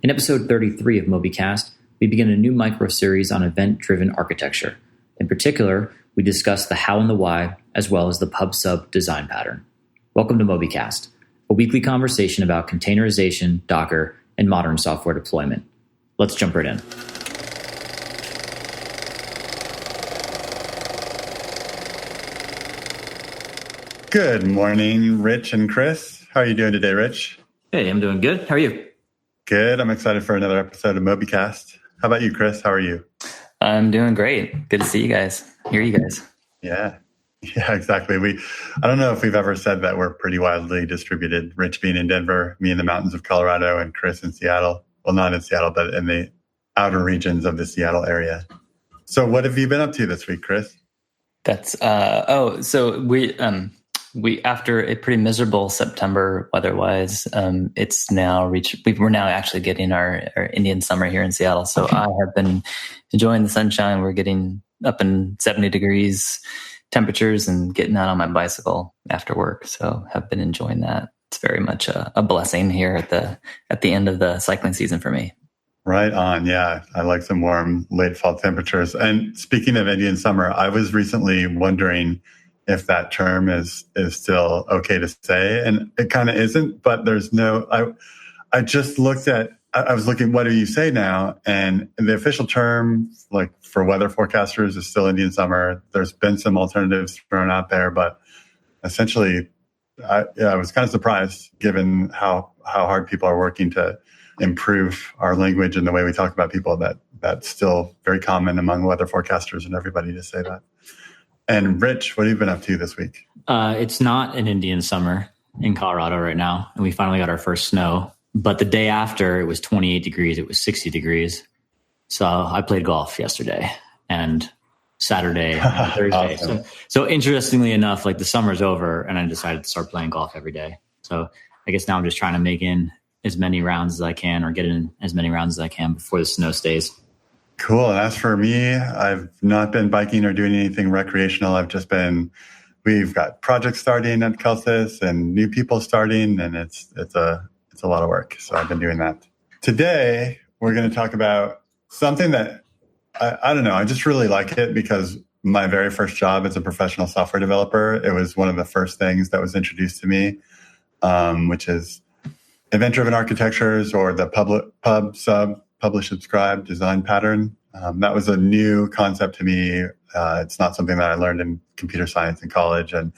In episode 33 of Mobycast, we begin a new micro-series on event-driven architecture. In particular, we discuss the how and the why, as well as the pub-sub design pattern. Welcome to Mobycast, a weekly conversation about containerization, Docker, and modern software deployment. Let's jump right in. Good morning, Rich and Chris. How are you doing today, Rich? Hey, I'm doing good. How are you? Good. I'm excited for another episode of Mobycast. How about you, Chris? How are you? I'm doing great. Good to see you guys. Hear you guys. Yeah, exactly. I don't know if we've ever said that we're pretty widely distributed. Rich being in Denver, me in the mountains of Colorado, and Chris in Seattle. Well, not in Seattle, but in the outer regions of the Seattle area. So what have you been up to this week, Chris? So we after a pretty miserable September weather-wise, it's now we're now actually getting our Indian summer here in Seattle. So I have been enjoying the sunshine. We're getting up in 70 degrees temperatures and getting out on my bicycle after work. So have been enjoying that. It's very much a blessing here at the end of the cycling season for me. Right on. Yeah. I like some warm late fall temperatures. And speaking of Indian summer, I was recently wondering if that term is still okay to say. And it kind of isn't, but there's I just looked at, I was looking, what do you say now? And the official term, like for weather forecasters, is still Indian summer. There's been some alternatives thrown out there, but essentially, I was kind of surprised given how hard people are working to improve our language and the way we talk about people, that's still very common among weather forecasters and everybody to say that. And Rich, what have you been up to this week? It's not an Indian summer in Colorado right now, and we finally got our first snow. But the day after, it was 28 degrees. It was 60 degrees. So I played golf yesterday and Saturday and Thursday. Awesome. So interestingly enough, like the summer's over, and I decided to start playing golf every day. So I guess now I'm just trying to make in as many rounds as I can, or get in as many rounds as I can before the snow stays. Cool. And as for me, I've not been biking or doing anything recreational. We've got projects starting at Kelsis and new people starting, and it's a lot of work. So I've been doing that. Today, we're going to talk about something that I don't know. I just really like it because my very first job as a professional software developer, it was one of the first things that was introduced to me, which is event-driven architectures, or the pub-sub, publish-subscribe design pattern. That was a new concept to me. It's not something that I learned in computer science in college. And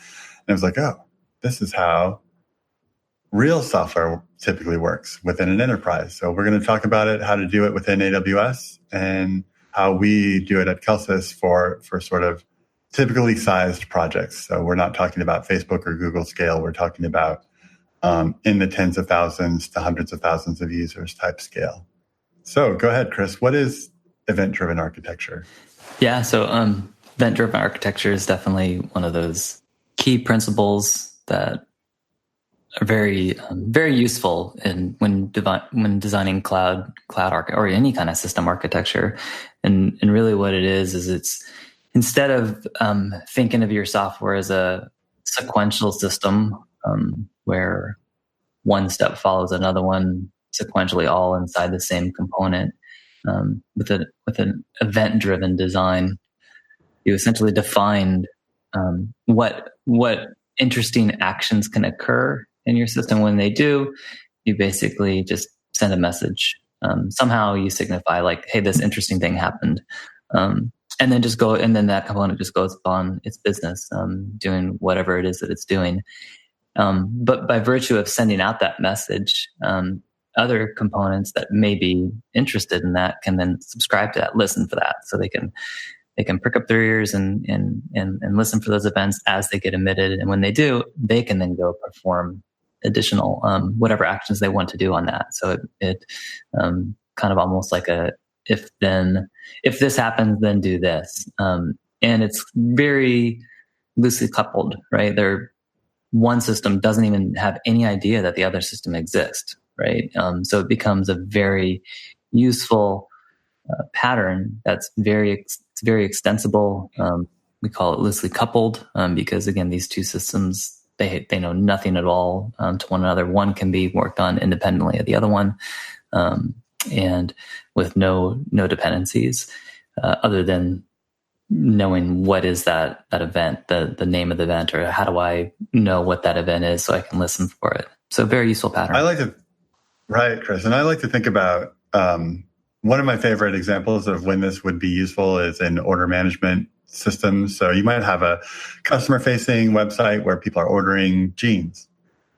I was like, oh, this is how real software typically works within an enterprise. So we're going to talk about it, how to do it within AWS, and how we do it at Kelsis for sort of typically sized projects. So we're not talking about Facebook or Google scale. We're talking about in the tens of thousands to hundreds of thousands of users type scale. So go ahead, Chris. What is event-driven architecture? Yeah, so event-driven architecture is definitely one of those key principles that are very, very useful when designing cloud or any kind of system architecture. And really, what it is it's instead of thinking of your software as a sequential system where one step follows another one sequentially, all inside the same component. With an event-driven design, you essentially defined what interesting actions can occur in your system. When they do, you basically just send a message. Somehow you signify like, "Hey, this interesting thing happened," and then that component just goes on its business, doing whatever it is that it's doing. But by virtue of sending out that message, other components that may be interested in that can then subscribe to that, listen for that, so they can prick up their ears and listen for those events as they get emitted. And when they do, they can then go perform additional whatever actions they want to do on that. So it kind of almost like a if this happens, then do this. And it's very loosely coupled, right? One system doesn't even have any idea that the other system exists. Right. So it becomes a very useful pattern that's very extensible. We call it loosely coupled because, again, these two systems, they know nothing at all to one another. One can be worked on independently of the other one. and with no dependencies, other than knowing what is that event, the name of the event, or how do I know what that event is so I can listen for it. So very useful pattern. Right, Chris. And I like to think about one of my favorite examples of when this would be useful is in order management systems. So you might have a customer-facing website where people are ordering jeans.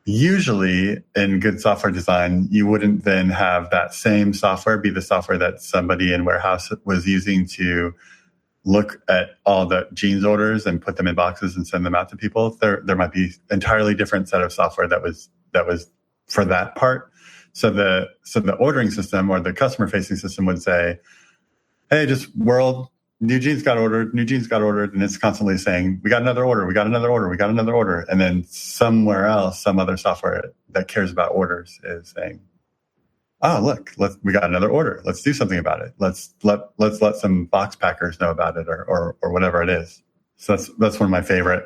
Usually in good software design, you wouldn't then have that same software be the software that somebody in warehouse was using to look at all the jeans orders and put them in boxes and send them out to people. There might be entirely different set of software that was for that part. So the ordering system or the customer facing system would say, hey, just world, new jeans got ordered. And it's constantly saying, we got another order. And then somewhere else, some other software that cares about orders is saying, oh, look, we got another order. Let's do something about it. Let's let some box packers know about it or whatever it is. So that's one of my favorite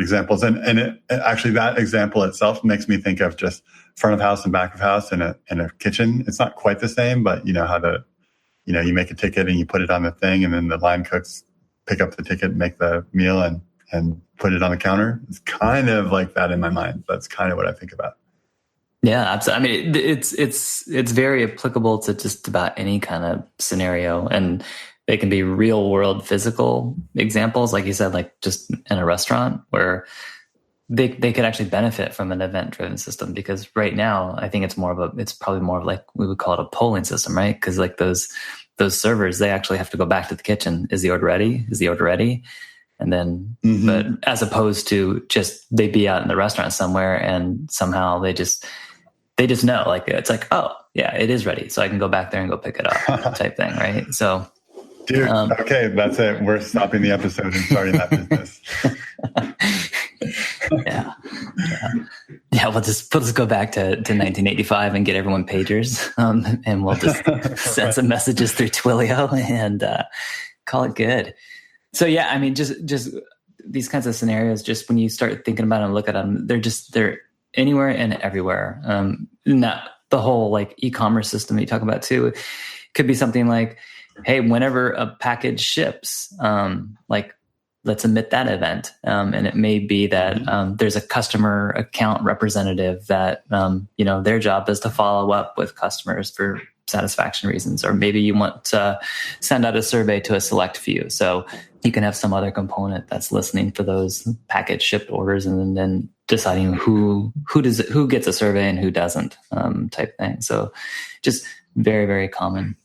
examples. And it actually, that example itself makes me think of just front of house and back of house in a kitchen. It's not quite the same, but you know how you make a ticket and you put it on the thing, and then the line cooks pick up the ticket, make the meal and put it on the counter. It's kind of like that in my mind. That's kind of what I think about. Yeah, absolutely. I mean, it's very applicable to just about any kind of scenario, and they can be real world physical examples, like you said, like just in a restaurant where they could actually benefit from an event driven system, because right now I think it's probably more of like, we would call it a polling system, right? Because like those servers, they actually have to go back to the kitchen. Is the order ready? And then, but as opposed to just they be out in the restaurant somewhere and somehow they just know, like, it's like, oh yeah, it is ready. So I can go back there and go pick it up type thing. Right. So, dude, okay, that's it. We're stopping the episode and starting that business. Yeah. Let's go back to 1985 and get everyone pagers, and we'll just send some messages through Twilio and call it good. So yeah, I mean, just these kinds of scenarios, just when you start thinking about them, look at them, they're anywhere and everywhere. Not the whole like e-commerce system that you talk about too. It could be something like, hey, whenever a package ships, like let's emit that event. And it may be that there's a customer account representative that, their job is to follow up with customers for satisfaction reasons. Or maybe you want to send out a survey to a select few. So you can have some other component that's listening for those package shipped orders and then deciding who gets a survey and who doesn't, type thing. So just very, very common.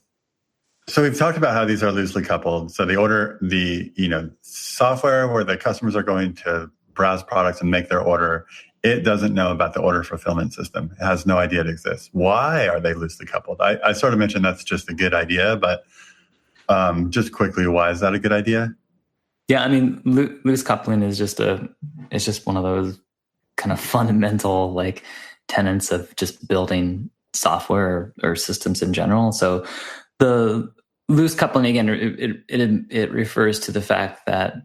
So we've talked about how these are loosely coupled. So the software where the customers are going to browse products and make their order, it doesn't know about the order fulfillment system. It has no idea it exists. Why are they loosely coupled? I sort of mentioned that's just a good idea, but just quickly, why is that a good idea? Yeah, I mean, loose coupling is just one of those kind of fundamental like tenets of just building software or systems in general. So the loose coupling, again, it refers to the fact that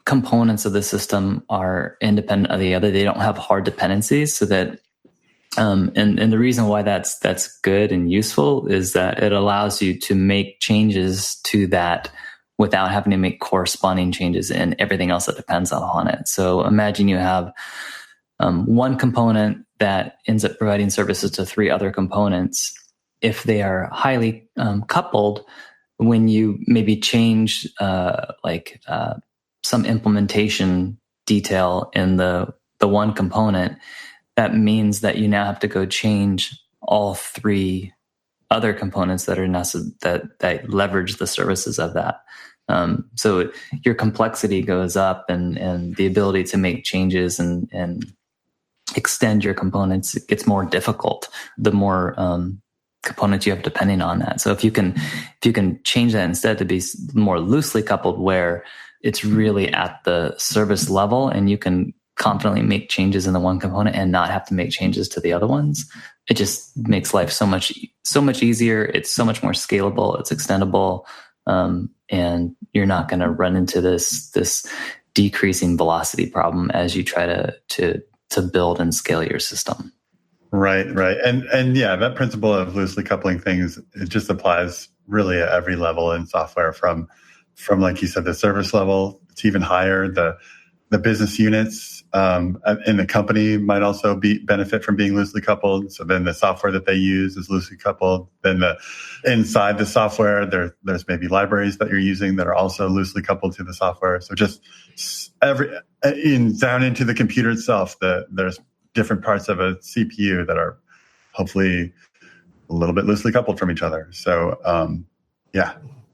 components of the system are independent of the other. They don't have hard dependencies, so that and the reason why that's good and useful is that it allows you to make changes to that without having to make corresponding changes in everything else that depends on it. So imagine you have one component that ends up providing services to three other components. If they are highly coupled, when you maybe change some implementation detail in the one component, that means that you now have to go change all three other components that are that leverage the services of that. So your complexity goes up, and the ability to make changes and extend your components gets more difficult the more components you have depending on that. So if you can change that instead to be more loosely coupled, where it's really at the service level and you can confidently make changes in the one component and not have to make changes to the other ones, it just makes life so much easier. It's so much more scalable. It's extendable. And you're not going to run into this decreasing velocity problem as you try to build and scale your system. Right. And yeah, that principle of loosely coupling things, it just applies really at every level in software from like you said, the service level to even higher. The business units in the company might also benefit from being loosely coupled. So then the software that they use is loosely coupled. Then inside the software, there's maybe libraries that you're using that are also loosely coupled to the software. So just down into the computer itself, there's different parts of a CPU that are hopefully a little bit loosely coupled from each other. So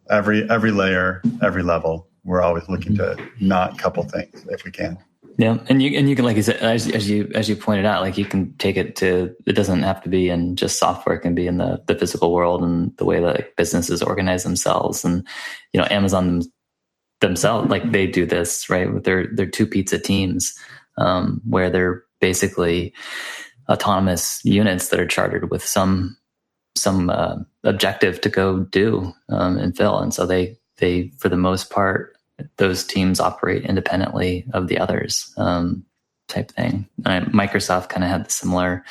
every layer, every level, we're always looking to not couple things if we can. Yeah, and you can, like you said, as you pointed out, like you can take it to, it doesn't have to be in just software; it can be in the physical world and the way that like, businesses organize themselves. And Amazon themselves, like they do this right with their two pizza teams, where they're basically autonomous units that are chartered with some objective to go do and fill. And so they for the most part, those teams operate independently of the others, type thing. Microsoft kind of had the similar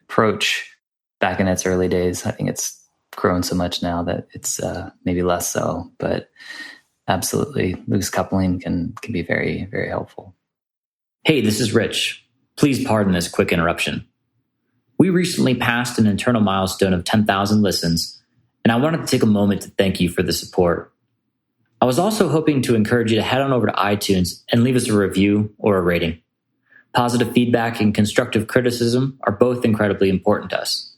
approach back in its early days. I think it's grown so much now that it's maybe less so, but absolutely loose coupling can be very, very helpful. Hey, this is Rich. Please pardon this quick interruption. We recently passed an internal milestone of 10,000 listens, and I wanted to take a moment to thank you for the support. I was also hoping to encourage you to head on over to iTunes and leave us a review or a rating. Positive feedback and constructive criticism are both incredibly important to us.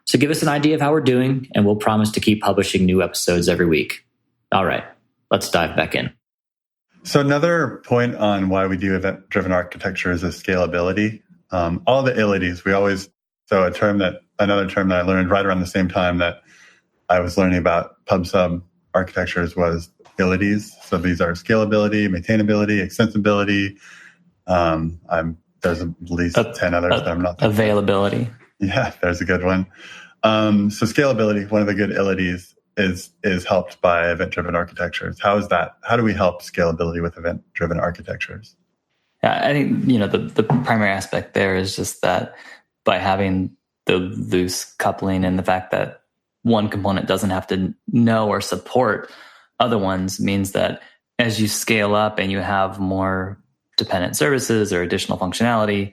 So give us an idea of how we're doing, and we'll promise to keep publishing new episodes every week. All right, let's dive back in. So another point on why we do event-driven architecture is the scalability. All the ilities, another term that I learned right around the same time that I was learning about pub/sub architectures was ilities. So these are scalability, maintainability, extensibility. There's at least 10 others that I'm not thinking. Availability. Yeah, there's a good one. So scalability, one of the good ilities is helped by event-driven architectures. How is that? How do we help scalability with event-driven architectures? Yeah, I think the primary aspect there is just that by having the loose coupling and the fact that one component doesn't have to know or support other ones means that as you scale up and you have more dependent services or additional functionality,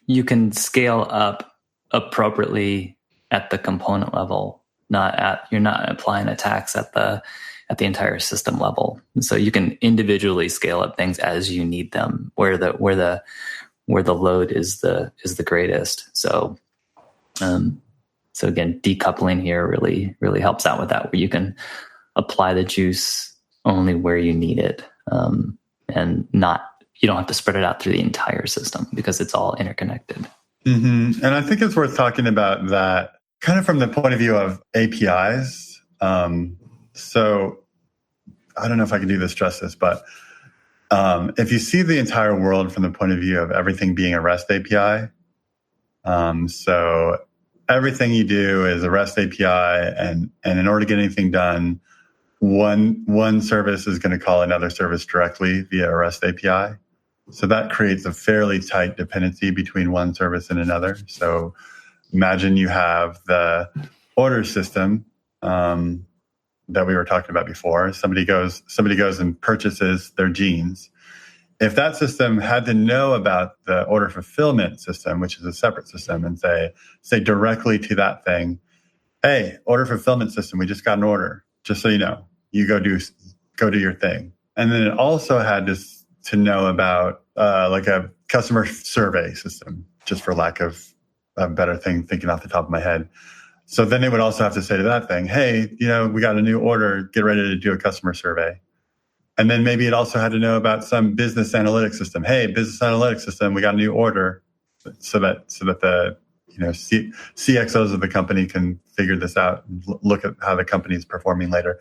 you can scale up appropriately at the component level. You're not applying a tax at the entire system level. So you can individually scale up things as you need them, where the load is the greatest. So again, decoupling here really helps out with that, where you can apply the juice only where you need it, and you don't have to spread it out through the entire system because it's all interconnected. Mm-hmm. And I think it's worth talking about that kind of from the point of view of APIs. So I don't know if I can do this justice, but if you see the entire world from the point of view of everything being a REST API, so everything you do is a REST API, and in order to get anything done, one service is going to call another service directly via a REST API. So that creates a fairly tight dependency between one service and another. So imagine you have the order system that we were talking about before. Somebody goes and purchases their jeans. If that system had to know about the order fulfillment system, which is a separate system, and say directly to that thing, "Hey, order fulfillment system, we just got an order. Just so you know, you go do your thing." And then it also had to know about like a customer survey system, just for lack of a better thing thinking off the top of my head. So then it would also have to say to that thing, "Hey, we got a new order. Get ready to do a customer survey." And then maybe it also had to know about some business analytics system. "Hey, business analytics system, we got a new order," so that the CXOs of the company can figure this out and look at how the company is performing later.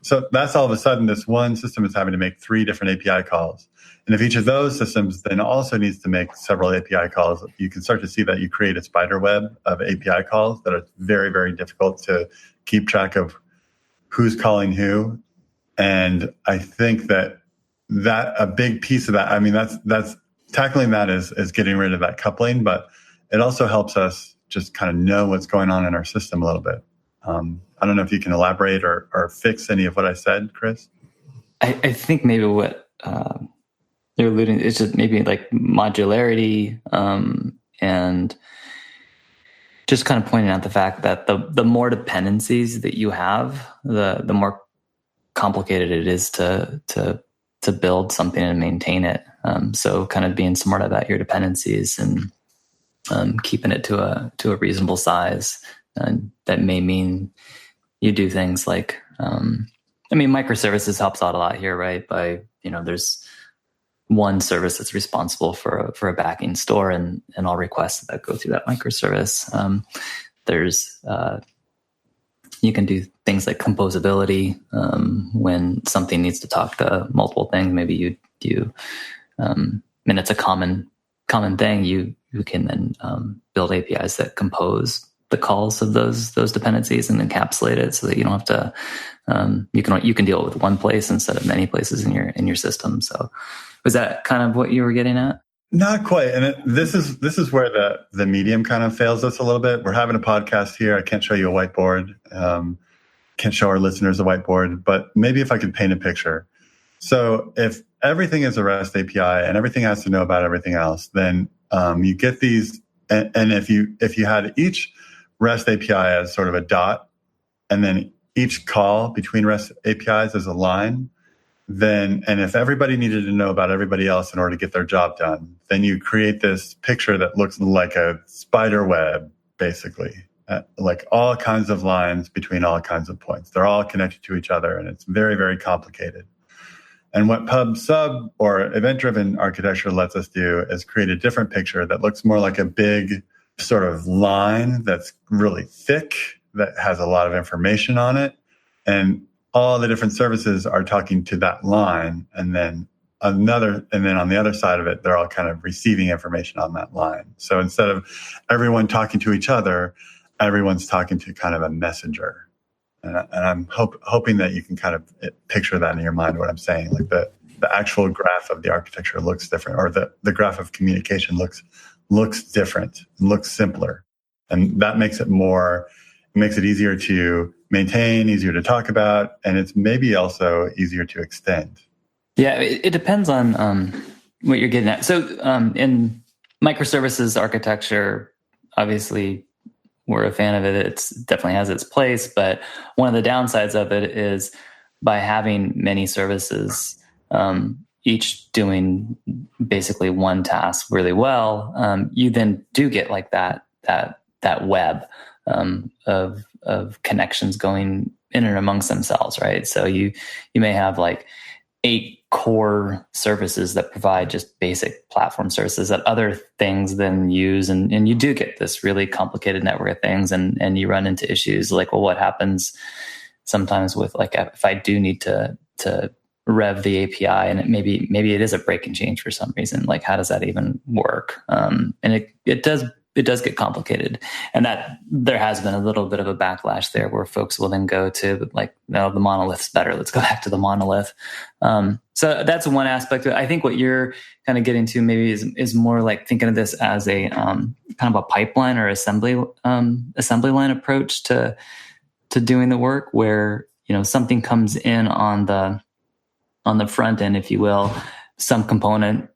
So that's all of a sudden this one system is having to make 3 different API calls. And if each of those systems then also needs to make several API calls, you can start to see that you create a spider web of API calls that are very, very difficult to keep track of who's calling who. And I think that a big piece of that, I mean, that's tackling that is getting rid of that coupling, but it also helps us just kind of know what's going on in our system a little bit. I don't know if you can elaborate or fix any of what I said, Chris. I think maybe what you're alluding to is just maybe like modularity, and just kind of pointing out the fact that the more dependencies that you have, the more complicated it is to build something and maintain it. So kind of being smart about your dependencies and keeping it to a reasonable size, and that may mean you do things like, microservices helps out a lot here, right? By, there's one service that's responsible for a backing store and all requests that go through that microservice. You can do things like composability, when something needs to talk to multiple things. Maybe you and it's a common thing. You can then build APIs that compose the calls of those dependencies and encapsulate it so that you don't have to. You can deal with one place instead of many places in your system. So, was that kind of what you were getting at? Not quite. And this is where the medium kind of fails us a little bit. We're having a podcast here. I can't show you a whiteboard. Can't show our listeners a whiteboard. But maybe if I could paint a picture. So if everything is a REST API and everything has to know about everything else, then you get these. And if you had each REST API as sort of a dot, and then each call between REST APIs is a line, and if everybody needed to know about everybody else in order to get their job done, then you create this picture that looks like a spider web, basically, like all kinds of lines between all kinds of points. They're all connected to each other, and it's very, very complicated. And what pub/sub or event-driven architecture lets us do is create a different picture that looks more like a big sort of line that's really thick, that has a lot of information on it. And all the different services are talking to that line. And then on the other side of it, they're all kind of receiving information on that line. So instead of everyone talking to each other, everyone's talking to kind of a messenger. And I'm hoping that you can kind of picture that in your mind, what I'm saying. Like the actual graph of the architecture looks different, or the graph of communication looks different and looks simpler. And that makes it easier to maintain, easier to talk about, and it's maybe also easier to extend. Yeah, it depends on what you're getting at. So in microservices architecture, obviously, we're a fan of it. It definitely has its place, but one of the downsides of it is by having many services, each doing basically one task really well, you then do get like that web of connections going in and amongst themselves, right? So you may have like 8 core services that provide just basic platform services that other things then use, and you do get this really complicated network of things, and you run into issues like, well, what happens sometimes with like if I do need to rev the API and maybe it is a break and change for some reason, like how does that even work? And it does get complicated, and that there has been a little bit of a backlash there where folks will then go to like, no, the monolith's better. Let's go back to the monolith. So that's one aspect of it. I think what you're kind of getting to maybe is more like thinking of this as a kind of a pipeline or assembly line approach to doing the work, where something comes in on the front end, if you will, some component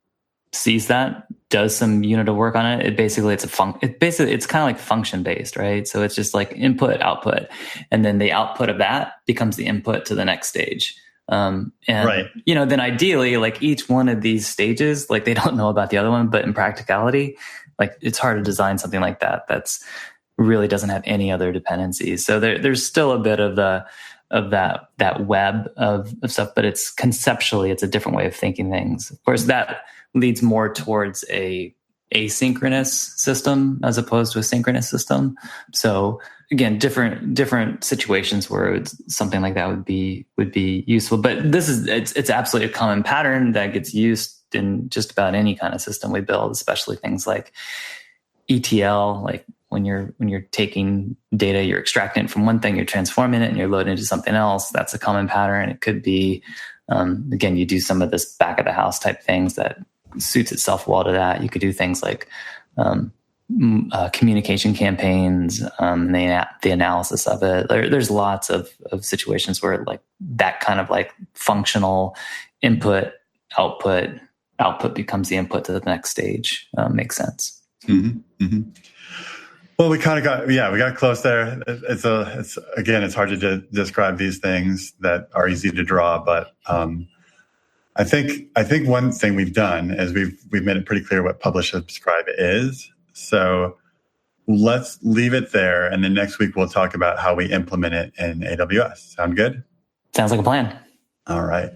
sees that, does some unit of work on it. It's kind of like function based, right? So it's just like input, output, and then the output of that becomes the input to the next stage. And right. Then ideally, like each one of these stages, like they don't know about the other one, but in practicality, like it's hard to design something like that's really doesn't have any other dependencies. So there's still a bit of that web of stuff, but it's conceptually, it's a different way of thinking things. Of course, that leads more towards a asynchronous system as opposed to a synchronous system. So again, different situations where something like that would be useful. But it's absolutely a common pattern that gets used in just about any kind of system we build, especially things like ETL, like when you're taking data, you're extracting it from one thing, you're transforming it, and you're loading it into something else. That's a common pattern. It could be, again, you do some of this back of the house type things that suits itself well to that. You could do things like communication campaigns, the analysis of it. There's lots of situations where like that kind of like functional input, output becomes the input to the next stage. Makes sense. Mm-hmm. Mm-hmm. Well, we kind of we got close there. It's hard to describe these things that are easy to draw, but I think one thing we've done is we've made it pretty clear what publish subscribe is. So let's leave it there, and then next week we'll talk about how we implement it in AWS. Sound good? Sounds like a plan. All right.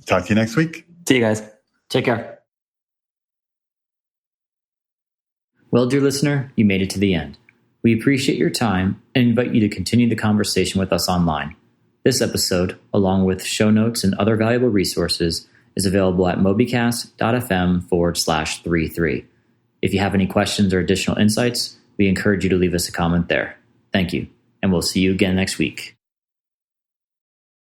Talk to you next week. See you guys. Take care. Well, dear listener, you made it to the end. We appreciate your time and invite you to continue the conversation with us online. This episode, along with show notes and other valuable resources, is available at mobycast.fm/33. If you have any questions or additional insights, we encourage you to leave us a comment there. Thank you, and we'll see you again next week.